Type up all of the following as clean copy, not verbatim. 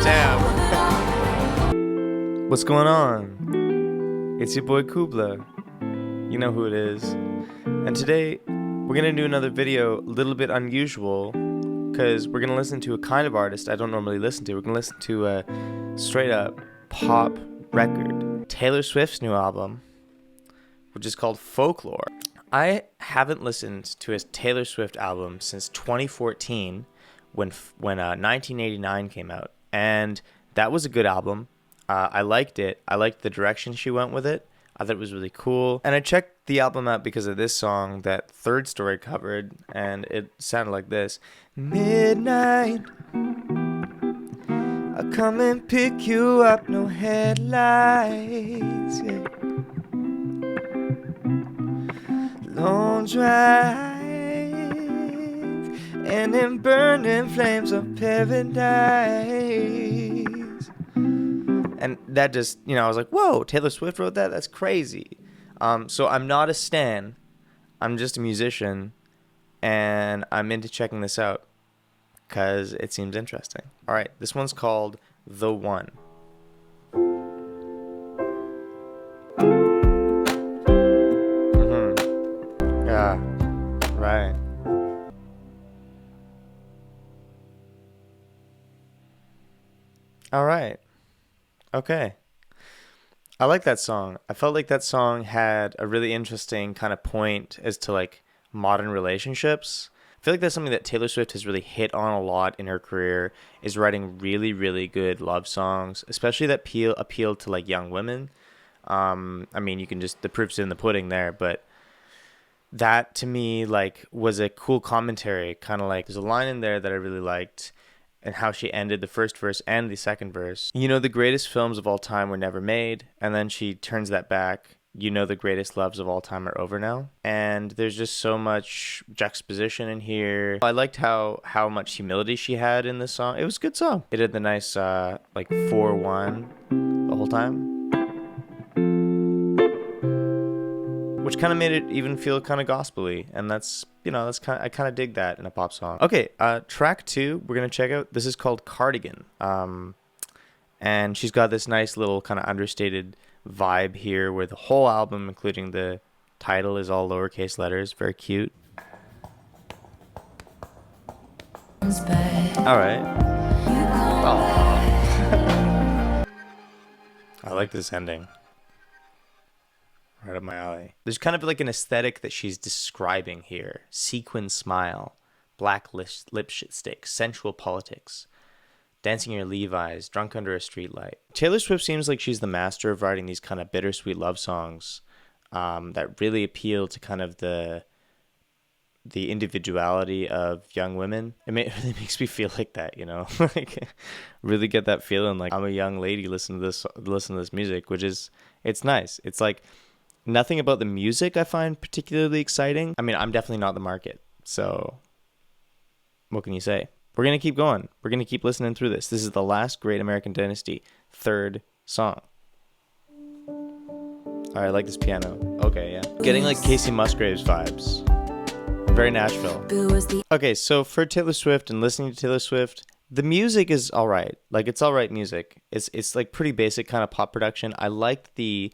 Damn. What's going on? It's your boy Kubla. You know who it is. And today, we're gonna do another video, a little bit unusual, because we're gonna listen to a kind of artist I don't normally listen to. We're gonna listen to a straight up pop record. Taylor Swift's new album, which is called Folklore. I haven't listened to a Taylor Swift album since 2014 when 1989 came out. And that was a good album. I liked it. I liked the direction she went with it. I thought it was really cool. And I checked the album out because of this song that Third Story covered, and it sounded like this. Midnight, I'll come and pick you up, no headlights, yeah. Long drive, and in burning flames of paradise. And that just, I was like, whoa, Taylor Swift wrote that? That's crazy. So I'm not a stan. I'm just a musician. And I'm into checking this out because it seems interesting. All right, this one's called The One. Yeah, right. All right. Okay. I like that song. I felt like that song had a really interesting kind of point as to like modern relationships. I feel like that's something that Taylor Swift has really hit on a lot in her career, is writing really, really good love songs, especially that appeal to like young women. I mean, you can just, the proof's in the pudding there, but that to me like was a cool commentary. Kind of like there's a line in there that I really liked, and how she ended the first verse and the second verse. The greatest films of all time were never made. And then she turns that back. The greatest loves of all time are over now. And there's just so much juxtaposition in here. I liked how much humility she had in this song. It was a good song. It had the nice like 4-1 the whole time, which kind of made it even feel kind of gospel-y. And that's I kind of dig that in a pop song. Okay, track 2 we're gonna check out. This is called Cardigan. And she's got this nice little kind of understated vibe here, where the whole album, including the title, is all lowercase letters. Very cute. All right. Oh. I like this ending. Right up my alley. There's kind of like an aesthetic that she's describing here. Sequin smile, black lipstick, sensual politics, dancing your Levi's, drunk under a streetlight. Taylor Swift seems like she's the master of writing these kind of bittersweet love songs that really appeal to kind of the individuality of young women. It really makes me feel like that, like really get that feeling like I'm a young lady listening to this music, which is, it's nice. It's like, nothing about the music I find particularly exciting. I mean, I'm definitely not the market, so what can you say? We're going to keep going. We're going to keep listening through this. This is The Last Great American Dynasty, third song. All right, I like this piano. Okay, yeah. Getting like Casey Musgraves vibes. Very Nashville. Okay, so for Taylor Swift and listening to Taylor Swift, the music is all right. Like, it's all right music. It's like pretty basic kind of pop production. I liked the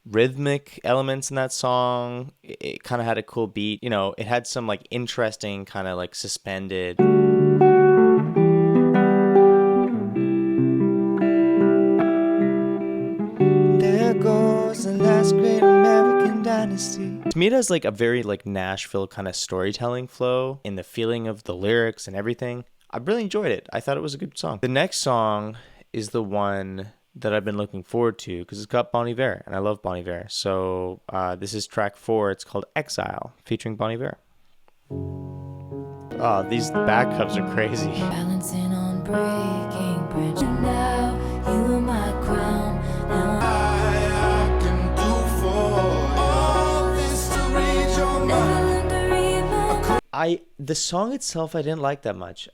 rhythmic elements in that song. It kind of had a cool beat. It had some like interesting kind of like suspended. There goes the last great American dynasty. To me, it has like a very like Nashville kind of storytelling flow in the feeling of the lyrics and everything. I really enjoyed it. I thought it was a good song. The next song is the one that I've been looking forward to because it's got Bon Iver, and I love Bon Iver. So this is track 4. It's called Exile, featuring Bon Iver. Oh, these backups are crazy. Balancing on breaking bridge. Now you are my crown. Now I can do for all this to reach your mind. The song itself I didn't like that much.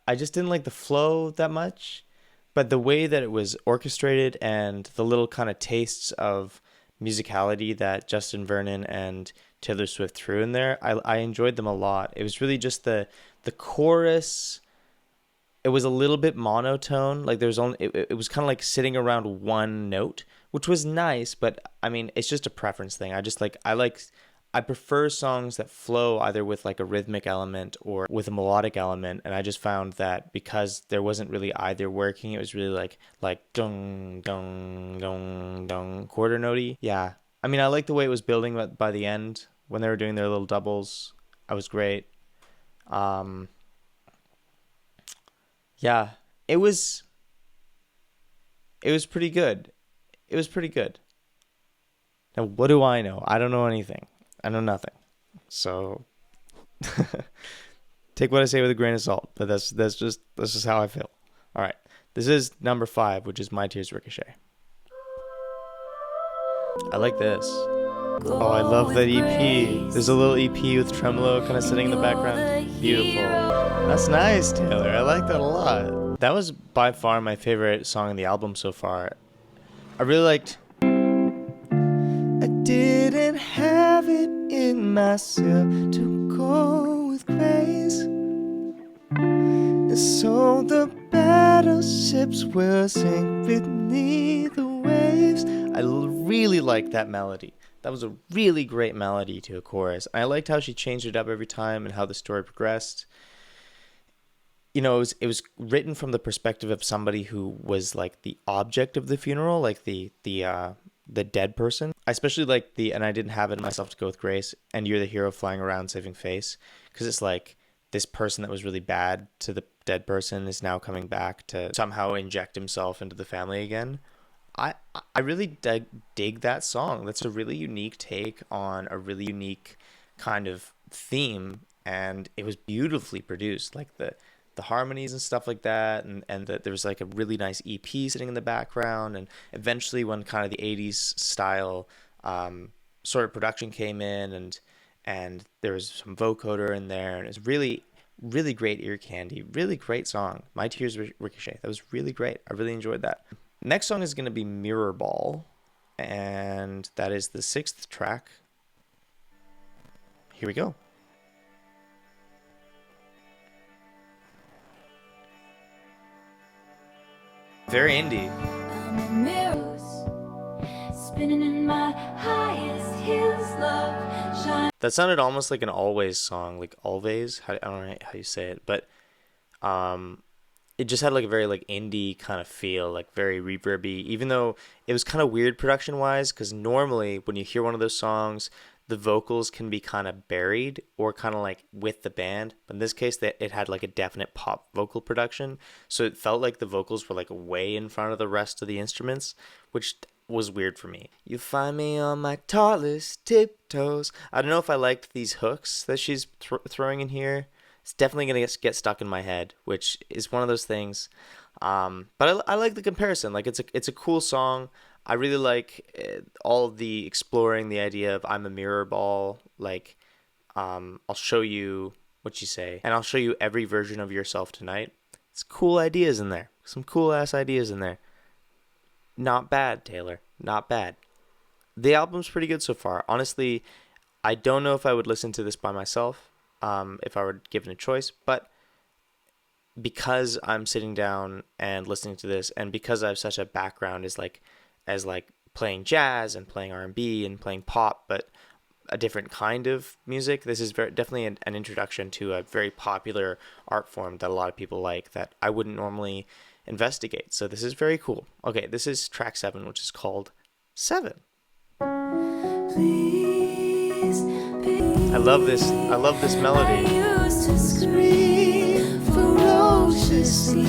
I just didn't like the flow that much. But the way that it was orchestrated and the little kind of tastes of musicality that Justin Vernon and Taylor Swift threw in there, I enjoyed them a lot. It was really just the chorus it was a little bit monotone. Like there's only it was kind of like sitting around one note, which was nice, but I mean, it's just a preference thing. I prefer songs that flow either with like a rhythmic element or with a melodic element, and I just found that because there wasn't really either working, it was really like dong dong dong dong quarter notey. Yeah. I mean, I like the way it was building, but by the end when they were doing their little doubles, I was great. Um yeah, it was it was pretty good. It was pretty good. Now, what do I know? I don't know anything. I know nothing. So take what I say with a grain of salt. But that's just how I feel. All right. This is number 5, which is My Tears Ricochet. I like this. Oh, I love that EP. There's a little EP with tremolo kind of sitting in the background. Beautiful. That's nice, Taylor. I like that a lot. That was by far my favorite song on the album so far. I really liked I didn't have it in myself to go with grace, and so the battleships will sink beneath the waves. I really liked that melody. That was a really great melody to a chorus. I liked how she changed it up every time and how the story progressed. You know, it was written from the perspective of somebody who was like the object of the funeral, like the dead person. I especially like and I didn't have it in myself to go with grace, and you're the hero flying around saving face, because it's like this person that was really bad to the dead person is now coming back to somehow inject himself into the family again. I really dig that song. That's a really unique take on a really unique kind of theme, and it was beautifully produced. Like the harmonies and stuff like that, and that there was like a really nice EP sitting in the background, and eventually when kind of the 80s style sort of production came in, and there was some vocoder in there, and it's really really great ear candy, really great song. My Tears Ricochet, that was really great. I really enjoyed that. Next song is going to be Mirror Ball, and that is the 6th track. Here we go. Very indie. That sounded almost like an Always song, like Always. I don't know how you say it, but it just had like a very like indie kind of feel, like very reverby. Even though it was kind of weird production wise, because normally when you hear one of those songs, the vocals can be kind of buried or kind of like with the band. But in this case, that it had like a definite pop vocal production, so it felt like the vocals were like way in front of the rest of the instruments, which was weird for me. You find me on my tallest tiptoes. I don't know if I liked these hooks that she's throwing in here. It's definitely gonna get stuck in my head, which is one of those things. But I like the comparison. Like it's a cool song. I really like all of the exploring the idea of I'm a mirror ball. Like, I'll show you what you say, and I'll show you every version of yourself tonight. It's cool ideas in there. Some cool ass ideas in there. Not bad, Taylor. Not bad. The album's pretty good so far. Honestly, I don't know if I would listen to this by myself, if I were given a choice, but because I'm sitting down and listening to this, and because I have such a background as playing jazz and playing R&B and playing pop, but a different kind of music, this is definitely an introduction to a very popular art form that a lot of people like that I wouldn't normally investigate. So this is very cool. Okay, this is track 7, which is called 7. Please, I love this melody. I used to scream ferociously.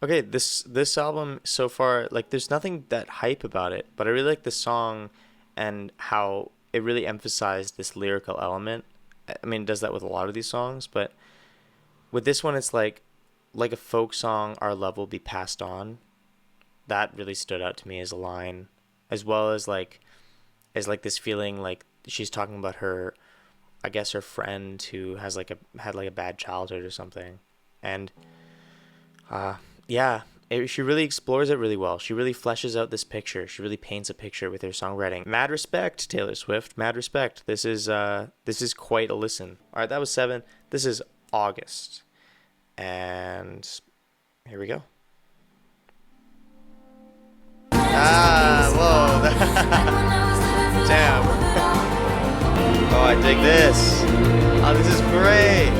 Okay, this album so far, like there's nothing that hype about it, but I really like the song and how it really emphasized this lyrical element. I mean, it does that with a lot of these songs, but with this one it's like a folk song, our love will be passed on. That really stood out to me as a line, as well as this feeling like she's talking about her, I guess her friend who had like a bad childhood or something. And yeah, she really explores it really well. She really fleshes out this picture. She really paints a picture with her songwriting. Mad respect, Taylor Swift. Mad respect. This is quite a listen. All right, that was 7. This is August, and here we go. Whoa. Damn. Oh, I dig this. Oh, this is great.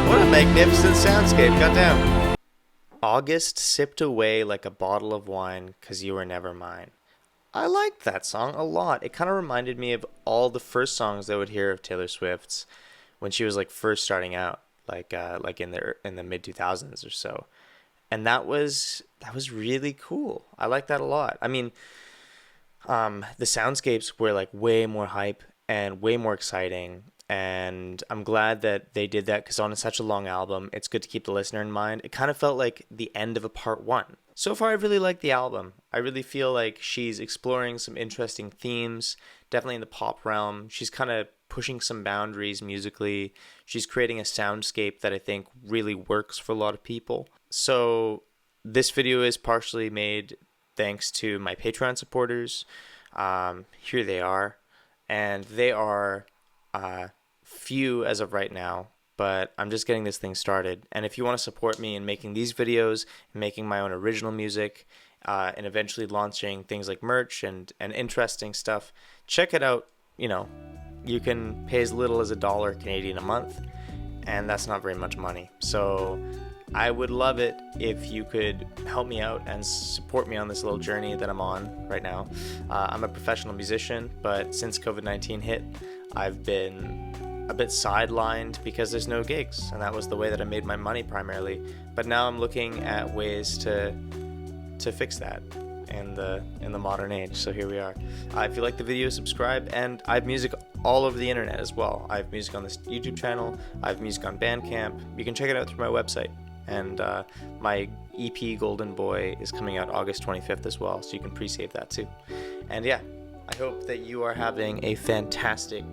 What a magnificent soundscape. Goddamn. August sipped away like a bottle of wine 'cause you were never mine. I liked that song a lot. It kind of reminded me of all the first songs I would hear of Taylor Swift's when she was like first starting out, like in the mid 2000s or so. And that was really cool. I like that a lot. I mean, the soundscapes were like way more hype and way more exciting. And I'm glad that they did that because on such a long album, it's good to keep the listener in mind. It kind of felt like the end of a part 1. So far, I really like the album. I really feel like she's exploring some interesting themes, definitely in the pop realm. She's kind of pushing some boundaries musically. She's creating a soundscape that I think really works for a lot of people. So this video is partially made thanks to my Patreon supporters. Here they are. And they are few as of right now, but I'm just getting this thing started. And if you want to support me in making these videos, and making my own original music, and eventually launching things like merch and interesting stuff, check it out. You know, you can pay as little as $1 Canadian a month, and that's not very much money. So I would love it if you could help me out and support me on this little journey that I'm on right now. I'm a professional musician, but since COVID-19 hit, I've been a bit sidelined because there's no gigs, and that was the way that I made my money primarily. But now I'm looking at ways to fix that in the modern age. So here we are. If you like the video, subscribe, and I have music all over the internet as well. I have music on this YouTube channel. I have music on Bandcamp. You can check it out through my website. And my EP Golden Boy is coming out August 25th as well, so you can pre-save that too. And yeah, I hope that you are having a fantastic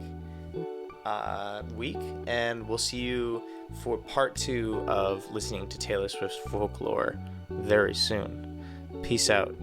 week, and we'll see you for part 2 of listening to Taylor Swift's Folklore very soon. Peace out.